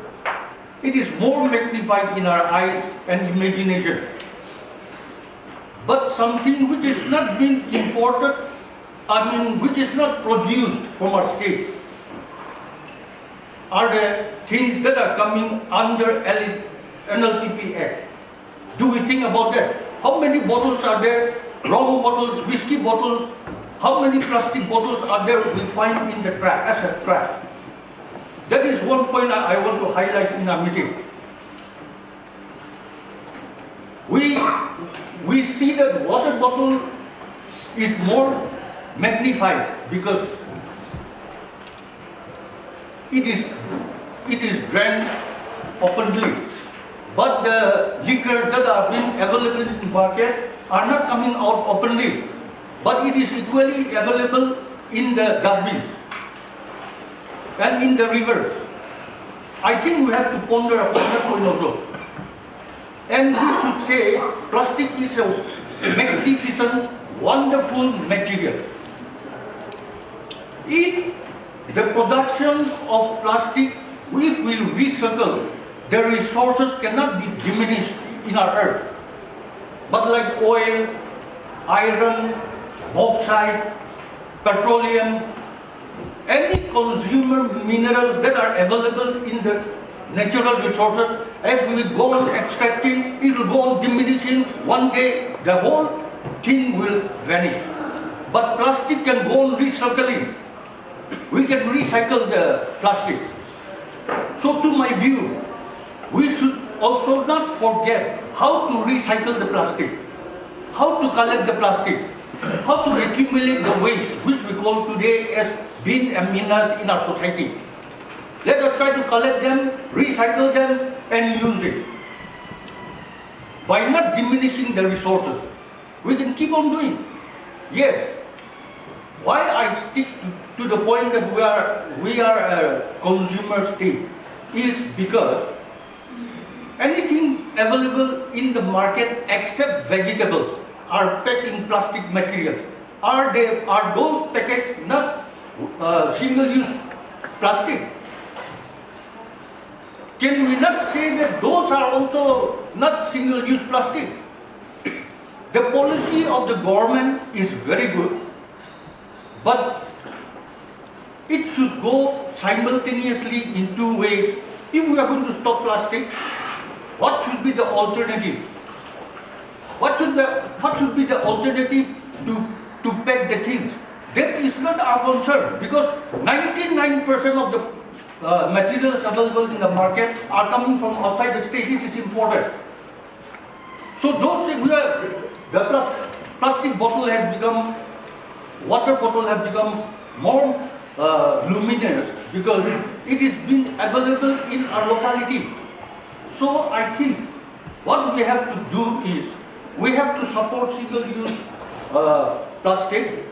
it is more magnified in our eyes and imagination. But something which is not being imported, which is not produced from our state, are the things that are coming under NLTP Act. Do we think about that? How many bottles are there? Rum bottles, whiskey bottles. How many plastic bottles are there we find in the trash, as a trash? That is one point I want to highlight in our meeting. We see that water bottle is more magnified because it is drank openly. But the liquors that are being available in the market are not coming out openly. But it is equally available in the dustbins and in the rivers. I think we have to ponder upon that point also. And we should say plastic is a magnificent, wonderful material. In the production of plastic, if we recycle, the resources cannot be diminished in our earth. But like oil, iron, bauxite, petroleum, any consumer minerals that are available in the natural resources, as we go on extracting, it will go on diminishing. One day, the whole thing will vanish. But plastic can go on recycling. We can recycle the plastic. So to my view, we should also not forget how to recycle the plastic, how to collect the plastic, how to accumulate the waste, which we call today as being a menace in our society. Let us try to collect them, recycle them, and use it. By not diminishing the resources, we can keep on doing. Yes. Why I stick to the point that we are a consumer state is because anything available in the market except vegetables are packed in plastic materials. Are those packets not single-use plastic? Can we not say that those are also not single-use plastic? The policy of the government is very good, but it should go simultaneously in two ways. If we are going to stop plastic, what should be the alternative? What should be the alternative to pack the things? That is not our concern, because 99% of the materials available in the market are coming from outside the state. It is imported. So those things, the plastic bottle has become, water bottle has become more luminous because it is being available in our locality. So I think what we have to do is, we have to support single-use plastic,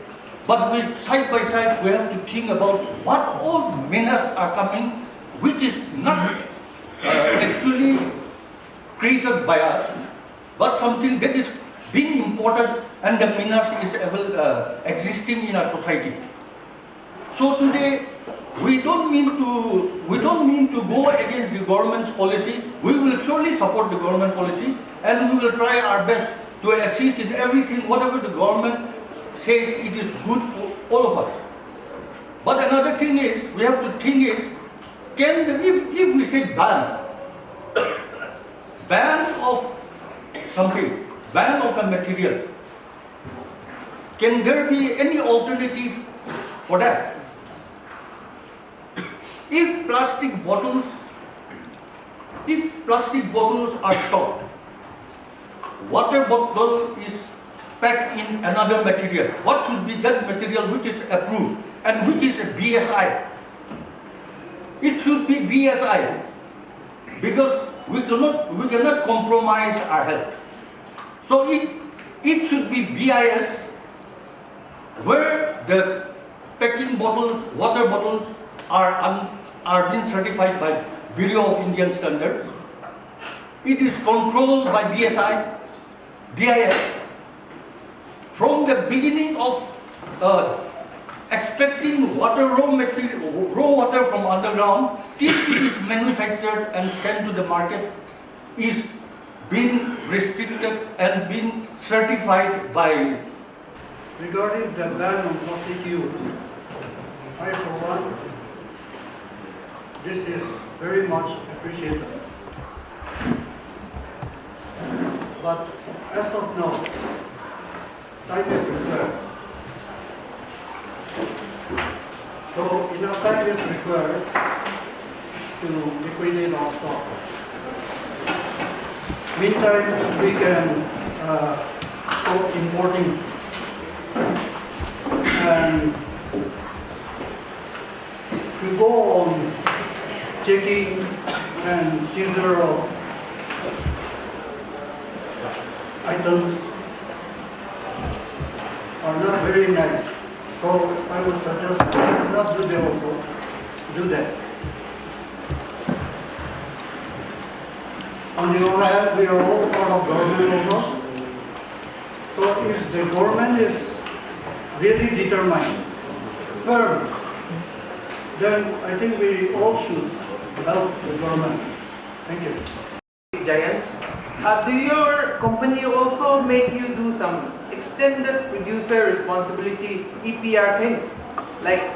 but side by side we have to think about what all menaces are coming, which is not actually created by us, but something that is being imported and the menace is existing in our society. So today, we don't mean to go against the government's policy. We will surely support the government policy, and we will try our best to assist in everything, whatever the government says it is good for all of us. But another thing is, we have to think is, if we say ban of something, ban of a material, can there be any alternative for that? If plastic bottles are stopped, water bottle is packed in another material, what should be that material which is approved and which is a BSI? It should be BSI, because we cannot compromise our health. So it should be BIS, where the packing bottles, water bottles are being certified by Bureau of Indian Standards. It is controlled by BSI, BIS. From the beginning of extracting water, raw water from underground, till it is manufactured and sent to the market, is being restricted and being certified by. Regarding the ban on plastic use, I for one, this is very much appreciated. But as of now, time is required. So enough time is required to liquidate our stock. Meantime, we can stop importing and to go on checking and seizure of items are not very nice. So I would suggest let's not do that also. Do that. On the other hand, we are all part of government also. So if the government is really determined, firm, then I think we all should help the government. Thank you. Giants. Do your company also make you do some extended producer responsibility EPR things? Like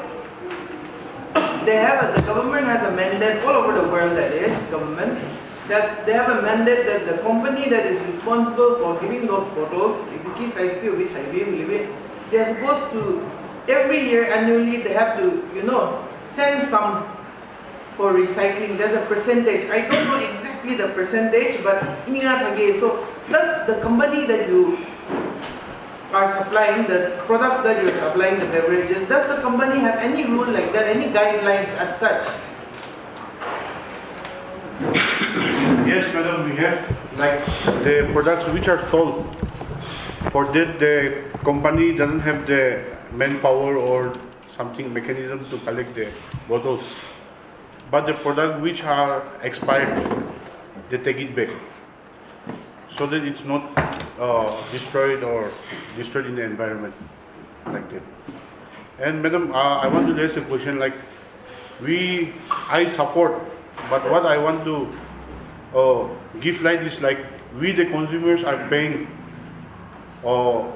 the government has a mandate all over the world, that is governments, that they have a mandate that the company that is responsible for giving those bottles, which I believe it, they are supposed to every year annually they have to send some for recycling. There's a percentage. I don't know exactly the percentage, but so does the company that you are supplying, the products that you're supplying, the beverages, does the company have any rule like that, any guidelines as such? Yes, madam, we have like the products which are sold. For that, the company doesn't have the manpower or something mechanism to collect the bottles. But the products which are expired, they take it back, so that it's not destroyed in the environment like that. And madam, I want to raise a question. Like I support, but what I want to give light is like we the consumers are paying for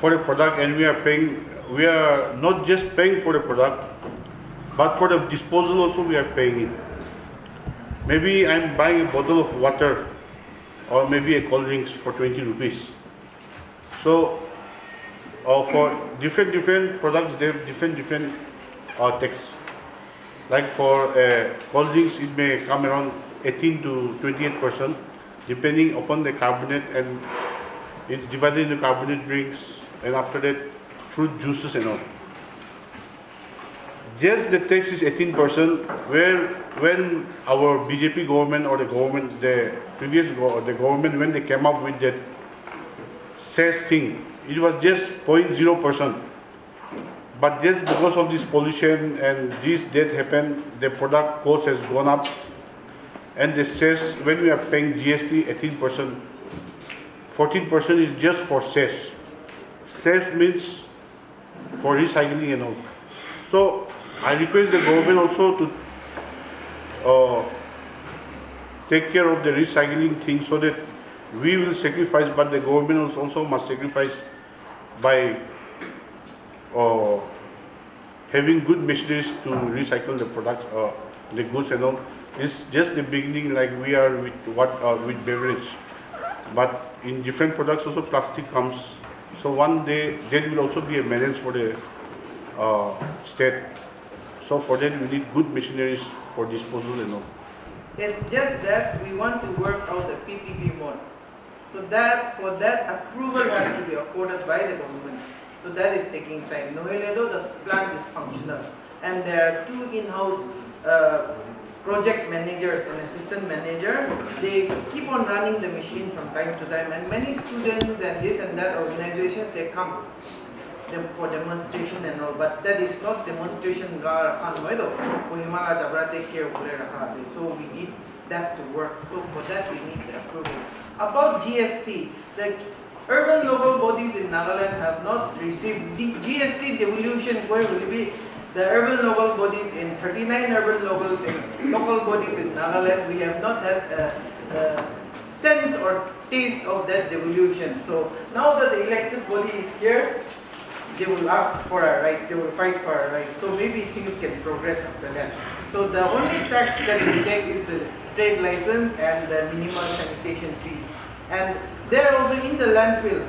the product, and we are not just paying for the product, but for the disposal also we are paying it. Maybe I'm buying a bottle of water or maybe a cold drinks for 20 rupees. So for different products, they have different tax. Like for cold drinks, it may come around 18 to 28%, depending upon the carbonate, and it's divided into carbonate drinks, and after that, fruit juices and all. Just the tax is 18%, where when our BJP government or the government, the government, when they came up with that cess thing, it was just 0.0%. But just because of this pollution and this that happened, the product cost has gone up, and the cess, when we are paying GST 18%, 14% is just for cess. Cess means for recycling and all. So I request the government also to take care of the recycling thing, so that we will sacrifice, but the government also must sacrifice by having good machineries to recycle the products, the goods and all. It's just the beginning, like we are with beverage, but in different products also plastic comes. So one day there will also be a maintenance for the state. So for that we need good machineries for disposal and all. It's just that we want to work out the PPP mode. So for that approval has to be accorded by the government. So that is taking time. Noheledo, the plant is functional, and there are 2 in-house project managers and assistant manager. They keep on running the machine from time to time, and many students and this and that organizations, they come. for demonstration and all, but that is not demonstration. Kohima la jabra take care of. So we need that to work. So for that we need the approval. About GST, the urban local bodies in Nagaland have not received the GST devolution. Where will be the urban local bodies in 39 urban local bodies in Nagaland? We have not had a scent or taste of that devolution. So now that the elected body is here, they will ask for our rights, they will fight for our rights. So maybe things can progress after that. So the only tax that we take is the trade license and the minimal sanitation fees. And they're also in the landfill.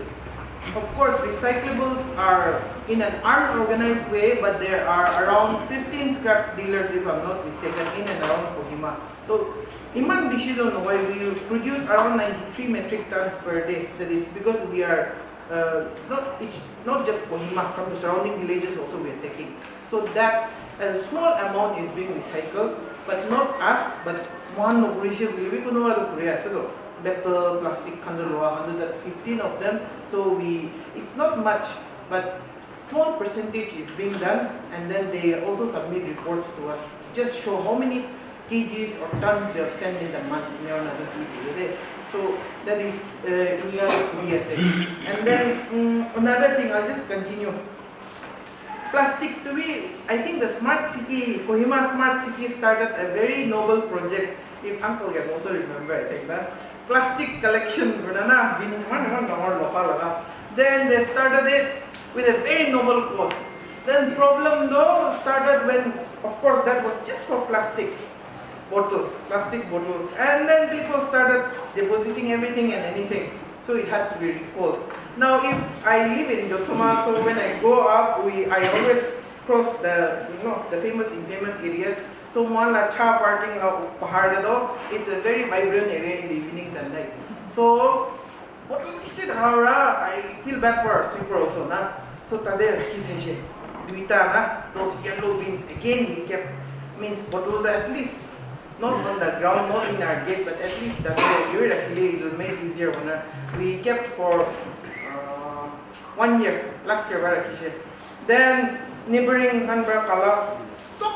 Of course, recyclables are in an unorganized way, but there are around 15 scrap dealers, if I'm not mistaken, in and around Kohima. So, Iman Bishido no why we produce around 93 metric tons per day. That is because we are it's not just Kohima, from the surrounding villages also we are taking. So that a small amount is being recycled, but not us, but one operation will be better plastic 115 of them. So it's not much, but small percentage is being done, and then they also submit reports to us to just show how many kgs or tons they have sent in the month. So that is and then another thing, I'll just continue. Plastic to be, I think the smart city, Kohima smart city started a very noble project. If Uncle can also remember, I think that plastic collection. Then they started it with a very noble cause. Then problem though started when, of course, that was just for plastic bottles, and then people started depositing everything and anything. So it has to be recalled. Now, if I live in Yotsuma, so when I go up, I always cross the infamous areas. So Manla Cha parting of Pahadado, it's a very vibrant area in the evenings and night. So what we still I feel bad for our sweeper also. So Tader he says those yellow beans again we kept, means bottle at least not on the ground, not in our gate, but at least that way it will make it easier. We kept for 1 year, last year. Then neighboring Hanbra Kala, so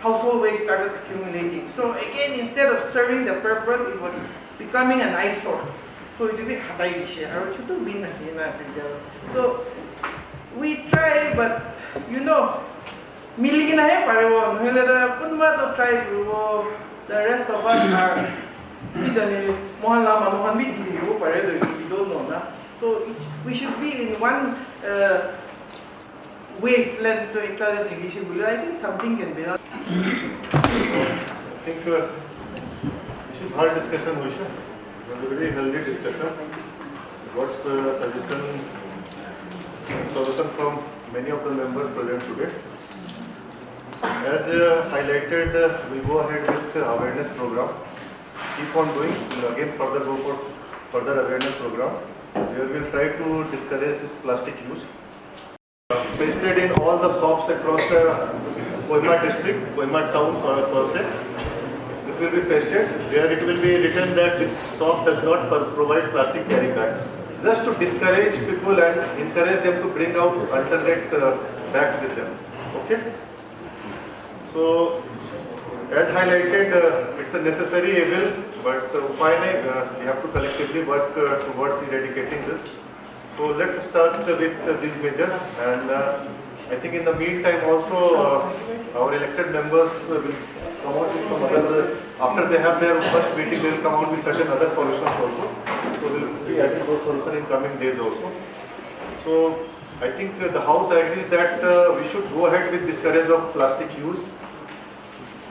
household waste started accumulating. So again, instead of serving the purpose, it was becoming an eyesore. So it will be hatay so we try, but Milling na pareho. Kunba to try to the rest of us are we don't know. So we should be in one wavelength to intelligence. I think something can be done. I think we should have a discussion. It was a very healthy discussion. What's solution from many of the members present today. As highlighted, we go ahead with awareness program. Keep on doing. We'll again further go for further awareness program. Where we'll try to discourage this plastic use. Pasted in all the shops across the Kohima district, Kohima town per se. This will be pasted. Where it will be written that this shop does not provide plastic carry bags. Just to discourage people and encourage them to bring out alternate bags with them. Okay. So, as highlighted, it's a necessary evil, but we have to collectively work towards eradicating this. So, let's start with these measures, and I think in the meantime also our elected members will come out with some other, after they have their first meeting, they will come out with certain other solutions also. So, we will be adding those solutions in coming days also. So, I think the House agrees that we should go ahead with discourage of plastic use.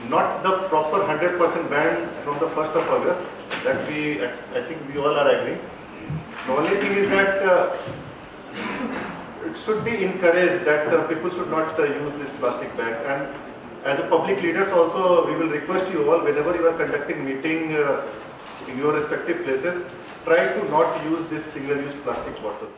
Not the proper 100% ban from the 1st of August, that I think we all are agreeing. The only thing is that it should be encouraged that people should not use these plastic bags. And as a public leaders also, we will request you all, whenever you are conducting meeting in your respective places, try to not use this single-use plastic bottles.